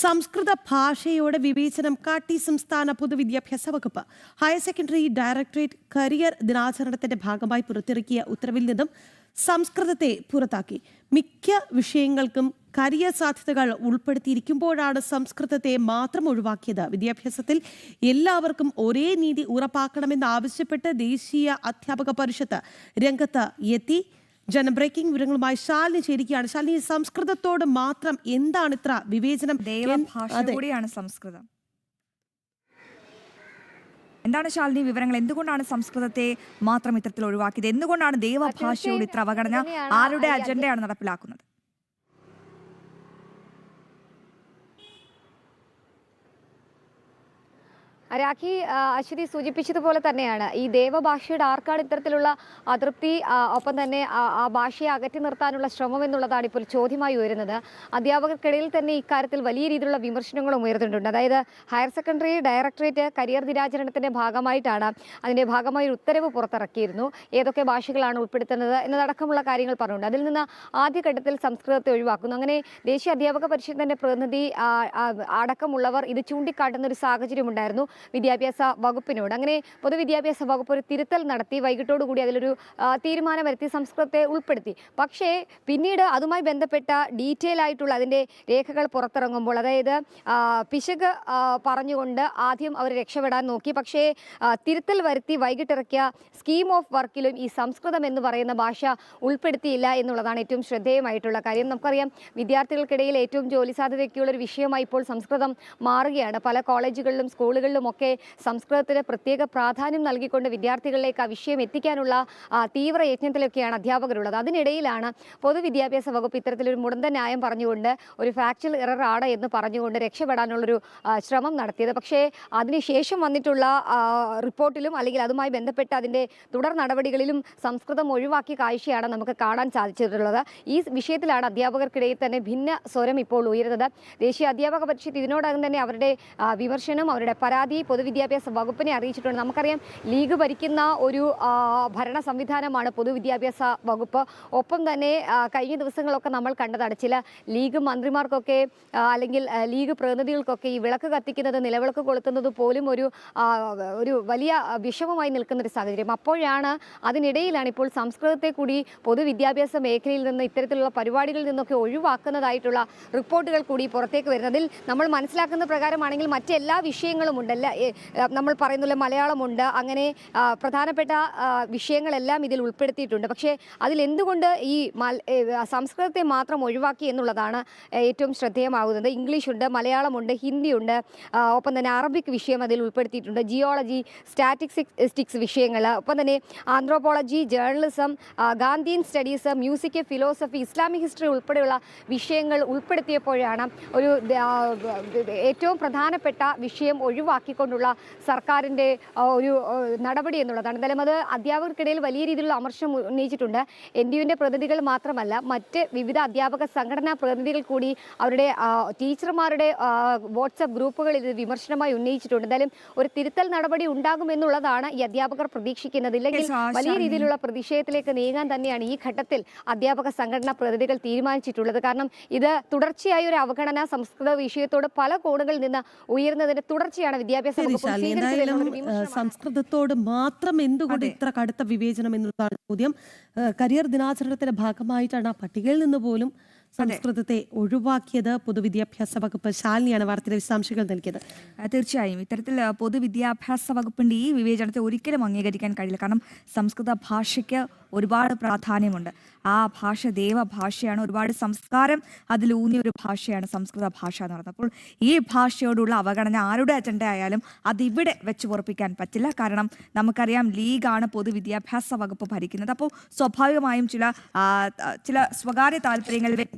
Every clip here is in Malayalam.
സംസ്കൃത ഭാഷയോട് വിവേചനം കാട്ടി സംസ്ഥാന പൊതുവിദ്യാഭ്യാസ വകുപ്പ്. ഹയർ സെക്കൻഡറി ഡയറക്ടറേറ്റ് കരിയർ ദിനാചരണത്തിന്റെ ഭാഗമായി പുറത്തിറക്കിയ ഉത്തരവിൽ നിന്നും സംസ്കൃതത്തെ പുറത്താക്കി. മിക്ക വിഷയങ്ങൾക്കും കരിയർ സാധ്യതകൾ ഉൾപ്പെടുത്തിയിരിക്കുമ്പോഴാണ് സംസ്കൃതത്തെ മാത്രം ഒഴിവാക്കിയത്. വിദ്യാഭ്യാസത്തിൽ എല്ലാവർക്കും ഒരേ നീതി ഉറപ്പാക്കണമെന്നാവശ്യപ്പെട്ട് ദേശീയ അധ്യാപക പരിഷത്ത് രംഗത്ത് എത്തി. ബ്രേക്കിംഗ് വിവരങ്ങളുമായി ശാലിനി ചേരുകയാണ്. ശാലിനി, സംസ്കൃതത്തോട് മാത്രം എന്താണ് ഇത്ര വിവേചനം? കൂടിയാണ് സംസ്കൃതം. എന്താണ് ശാലിനി വിവരങ്ങൾ? എന്തുകൊണ്ടാണ് സംസ്കൃതത്തെ മാത്രം ഇത്തരത്തിൽ ഒഴിവാക്കിയത്? എന്തുകൊണ്ടാണ് ദേവഭാഷയോട് ഇത്ര അവഗണന? ആരുടെ അജണ്ടയാണ് നടപ്പിലാക്കുന്നത്? രാഖി, അശ്വതി സൂചിപ്പിച്ചതുപോലെ തന്നെയാണ് ഈ ദേവഭാഷയുടെ ആർക്കാണ് ഇത്തരത്തിലുള്ള അതൃപ്തി, ഒപ്പം തന്നെ ആ ഭാഷയെ അകറ്റി നിർത്താനുള്ള ശ്രമം എന്നുള്ളതാണ് ഇപ്പോൾ ചോദ്യമായി ഉയരുന്നത്. അധ്യാപകർക്കിടയിൽ തന്നെ ഇക്കാര്യത്തിൽ വലിയ രീതിയിലുള്ള വിമർശനങ്ങളും ഉയർന്നിട്ടുണ്ട്. അതായത് ഹയർ സെക്കൻഡറി ഡയറക്ടറേറ്റ് കരിയർ ദിനാചരണത്തിന്റെ ഭാഗമായിട്ടാണ് അതിന്റെ ഭാഗമായി ഒരു ഉത്തരവ് പുറത്തിറക്കിയിരുന്നു. ഏതൊക്കെ ഭാഷകളാണ് ഉൾപ്പെടുത്തുന്നത് എന്നതടക്കമുള്ള കാര്യങ്ങൾ പറഞ്ഞുകൊണ്ട് അതിൽ നിന്ന് ആദ്യഘട്ടത്തിൽ സംസ്കൃതത്തെ ഒഴിവാക്കുന്നു. അങ്ങനെ ദേശീയ അധ്യാപക പരിഷത്തിന്റെ പ്രതിനിധി അടക്കമുള്ളവർ ഇത് ചൂണ്ടിക്കാട്ടുന്ന ഒരു സാഹചര്യം ഉണ്ടായിരുന്നു വിദ്യാഭ്യാസ വകുപ്പിനോട്. അങ്ങനെ പൊതുവിദ്യാഭ്യാസ വകുപ്പ് ഒരു തിരുത്തൽ നടത്തി വൈകിട്ടോടുകൂടി അതിലൊരു തീരുമാനം വരുത്തി സംസ്കൃതത്തെ ഉൾപ്പെടുത്തി. പക്ഷേ പിന്നീട് അതുമായി ബന്ധപ്പെട്ട ഡീറ്റെയിൽ ആയിട്ടുള്ള അതിൻ്റെ രേഖകൾ പുറത്തിറങ്ങുമ്പോൾ, അതായത് പിശക് പറഞ്ഞുകൊണ്ട് ആദ്യം അവർ രക്ഷപ്പെടാൻ നോക്കി. പക്ഷേ തിരുത്തൽ വരുത്തി വൈകിട്ടിറക്കിയ സ്കീം ഓഫ് വർക്കിലും ഈ സംസ്കൃതം എന്ന് പറയുന്ന ഭാഷ ഉൾപ്പെടുത്തിയില്ല എന്നുള്ളതാണ് ഏറ്റവും ശ്രദ്ധേയമായിട്ടുള്ള കാര്യം. നമുക്കറിയാം, വിദ്യാർത്ഥികൾക്കിടയിൽ ഏറ്റവും ജോലി സാധ്യതയ്ക്കുള്ള ഒരു വിഷയമായി ഇപ്പോൾ സംസ്കൃതം മാറുകയാണ്. പല കോളേജുകളിലും സ്കൂളുകളിലും ഒക്കെ സംസ്കൃതത്തിന് പ്രത്യേക പ്രാധാന്യം നൽകിക്കൊണ്ട് വിദ്യാർത്ഥികളിലേക്ക് ആ വിഷയം എത്തിക്കാനുള്ള തീവ്ര യത്നത്തിലൊക്കെയാണ് അധ്യാപകരുള്ളത്. അതിനിടയിലാണ് പൊതുവിദ്യാഭ്യാസ വകുപ്പ് ഇത്തരത്തിലൊരു മുടന്ത ന്യായം പറഞ്ഞുകൊണ്ട് ഒരു ഫാക്ച്വൽ എറർ ആണ് എന്ന് പറഞ്ഞുകൊണ്ട് രക്ഷപ്പെടാനുള്ളൊരു ശ്രമം നടത്തിയത്. പക്ഷേ അതിനുശേഷം വന്നിട്ടുള്ള റിപ്പോർട്ടിലും അല്ലെങ്കിൽ അതുമായി ബന്ധപ്പെട്ട അതിൻ്റെ തുടർ നടപടികളിലും സംസ്കൃതം ഒഴിവാക്കിയ കാഴ്ചയാണ് നമുക്ക് കാണാൻ സാധിച്ചിട്ടുള്ളത്. ഈ വിഷയത്തിലാണ് അധ്യാപകർക്കിടയിൽ തന്നെ ഭിന്ന സ്വരം ഇപ്പോൾ ഉയരുന്നത്. ദേശീയ അധ്യാപക പരിഷത്ത് ഇതിനോടകം തന്നെ അവരുടെ വിമർശനം, അവരുടെ പരാതി പൊതുവിദ്യാഭ്യാസ വകുപ്പിനെ അറിയിച്ചിട്ടുണ്ട്. നമുക്കറിയാം, ലീഗ് ഭരിക്കുന്ന ഒരു ഭരണ സംവിധാനമാണ് പൊതുവിദ്യാഭ്യാസ വകുപ്പ്. ഒപ്പം തന്നെ കഴിഞ്ഞ ദിവസങ്ങളൊക്കെ നമ്മൾ കണ്ടതാണ് ചില ലീഗ് മന്ത്രിമാർക്കൊക്കെ അല്ലെങ്കിൽ ലീഗ് പ്രതിനിധികൾക്കൊക്കെ ഈ വിളക്ക് കത്തിക്കുന്നത്, നിലവിളക്ക് കൊളുത്തുന്നത് പോലും ഒരു വലിയ വിഷമമായി നിൽക്കുന്ന ഒരു സാഹചര്യം. അപ്പോഴാണ് അതിനിടയിലാണ് ഇപ്പോൾ സംസ്കൃതത്തെ കൂടി പൊതുവിദ്യാഭ്യാസ മേഖലയിൽ നിന്ന് ഇത്തരത്തിലുള്ള പരിപാടികളിൽ നിന്നൊക്കെ ഒഴിവാക്കുന്നതായിട്ടുള്ള റിപ്പോർട്ടുകൾ കൂടി പുറത്തേക്ക് വരുന്നത്. അതിൽ നമ്മൾ മനസ്സിലാക്കുന്ന പ്രകാരമാണെങ്കിൽ മറ്റെല്ലാ വിഷയങ്ങളും ഉണ്ടല്ല, നമ്മൾ പറയുന്നില്ല, മലയാളമുണ്ട്, അങ്ങനെ പ്രധാനപ്പെട്ട വിഷയങ്ങളെല്ലാം ഇതിൽ ഉൾപ്പെടുത്തിയിട്ടുണ്ട്. പക്ഷേ അതിലെന്തുകൊണ്ട് ഈ സംസ്കൃതത്തെ മാത്രം ഒഴിവാക്കി എന്നുള്ളതാണ് ഏറ്റവും ശ്രദ്ധേയമാകുന്നത്. ഇംഗ്ലീഷുണ്ട്, മലയാളമുണ്ട്, ഹിന്ദിയുണ്ട്, ഒപ്പം തന്നെ അറബിക് വിഷയം അതിൽ ഉൾപ്പെടുത്തിയിട്ടുണ്ട്, ജിയോളജി, സ്റ്റാറ്റിസ്റ്റിക്സ് വിഷയങ്ങൾ, ഒപ്പം തന്നെ anthropology, journalism, Gandhian studies, music, philosophy, Islamic history ഉൾപ്പെടെയുള്ള വിഷയങ്ങൾ ഉൾപ്പെടുത്തിയപ്പോഴാണ് ഒരു ഏറ്റവും പ്രധാനപ്പെട്ട വിഷയം ഒഴിവാക്കിക്കൊണ്ടുള്ള സർക്കാരിൻ്റെ ഒരു നടപടി എന്നുള്ളതാണ്. എന്തായാലും അത് അധ്യാപകർക്കിടയിൽ വലിയ രീതിയിലുള്ള അമർഷം ഉന്നയിച്ചിട്ടുണ്ട്. NTUവിൻ്റെ പ്രതിനിധികൾ മാത്രമല്ല, മറ്റ് വിവിധ അധ്യാപക സംഘടനാ പ്രതിനിധികൾ കൂടി അവരുടെ ടീച്ചർമാരുടെ വാട്സപ്പ് ഗ്രൂപ്പുകളിൽ ഇത് വിമർശനമായി ഉന്നയിച്ചിട്ടുണ്ട്. എന്തായാലും ഒരു തിരുത്തൽ നടപടി ഉണ്ടാകുമെന്നുള്ളതാണ് ഈ അധ്യാപകർ പ്രതീക്ഷിക്കുന്നത്. ഇല്ലെങ്കിൽ വലിയ രീതിയിലുള്ള പ്രതിഷേധത്തിലേക്ക് നീങ്ങാൻ തന്നെയാണ് ഈ ഘട്ടത്തിൽ അധ്യാപക സംഘടനാ പ്രതിനിധികൾ തീരുമാനിച്ചിട്ടുള്ളത്. കാരണം ഇത് തുടർച്ചയായ ഒരു അവഗണന സംസ്കൃത വിഷയത്തോട് പല കോണുകളിൽ നിന്ന് ഉയർന്നതിന്റെ തുടർച്ചയാണ് വിദ്യാഭ്യാസ സംസ്കൃതത്തോട് മാത്രം എന്തുകൊണ്ട് ഇത്ര കടുത്ത വിവേചനം എന്നതാണ് ചോദ്യം. കരിയർ ദിനാചരണത്തിന്റെ ഭാഗമായിട്ടാണ് ആ പട്ടികയിൽ നിന്ന് പോലും സംസ്കൃതത്തെ ഒഴിവാക്കിയത്. പൊതുവിദ്യാഭ്യാസ വകുപ്പ് ശാലിനിയാണ് വാർത്തയുടെ വിശദാംശങ്ങൾ നൽകിയത്. തീർച്ചയായും ഇത്തരത്തിൽ പൊതുവിദ്യാഭ്യാസ വകുപ്പിന്റെ ഈ വിവേചനത്തെ ഒരിക്കലും അംഗീകരിക്കാൻ കഴിയില്ല. കാരണം സംസ്കൃത ഭാഷയ്ക്ക് ഒരുപാട് പ്രാധാന്യമുണ്ട്. ആ ഭാഷ ദേവഭാഷയാണ്, ഒരുപാട് സംസ്കാരം അതിലൂന്നിയ ഒരു ഭാഷയാണ് സംസ്കൃത ഭാഷ എന്ന് പറയുന്നത്. അപ്പോൾ ഈ ഭാഷയോടുള്ള അവഗണന ആരുടെ അജണ്ട ആയാലും അതിവിടെ വെച്ച് ഉറപ്പിക്കാൻ പറ്റില്ല. കാരണം നമുക്കറിയാം, ലീഗാണ് പൊതുവിദ്യാഭ്യാസ വകുപ്പ് ഭരിക്കുന്നത്. അപ്പോൾ സ്വാഭാവികമായും ചില സ്വകാര്യ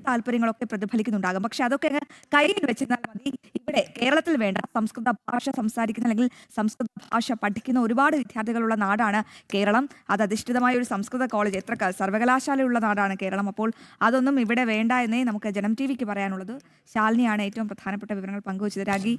താല്പര്യങ്ങളൊക്കെ പ്രതിഫലിക്കുന്നുണ്ടാകും. പക്ഷെ അതൊക്കെ കയ്യിൽ വെച്ചിരുന്നാൽ മതി. ഇവിടെ കേരളത്തിൽ വേണ്ട സംസ്കൃത ഭാഷ സംസാരിക്കുന്ന അല്ലെങ്കിൽ സംസ്കൃത ഭാഷ പഠിക്കുന്ന ഒരുപാട് വിദ്യാർത്ഥികളുള്ള നാടാണ് കേരളം. അത് അധിഷ്ഠിതമായ ഒരു സംസ്കൃത കോളേജ്, എത്ര സർവകലാശാലയുള്ള നാടാണ് കേരളം. അപ്പോൾ അതൊന്നും ഇവിടെ വേണ്ട എന്നേ നമുക്ക് ജനം TV പറയാനുള്ളത്. ശാലിനിയാണ് ഏറ്റവും പ്രധാനപ്പെട്ട വിവരങ്ങൾ പങ്കുവച്ചത്. രാഗി.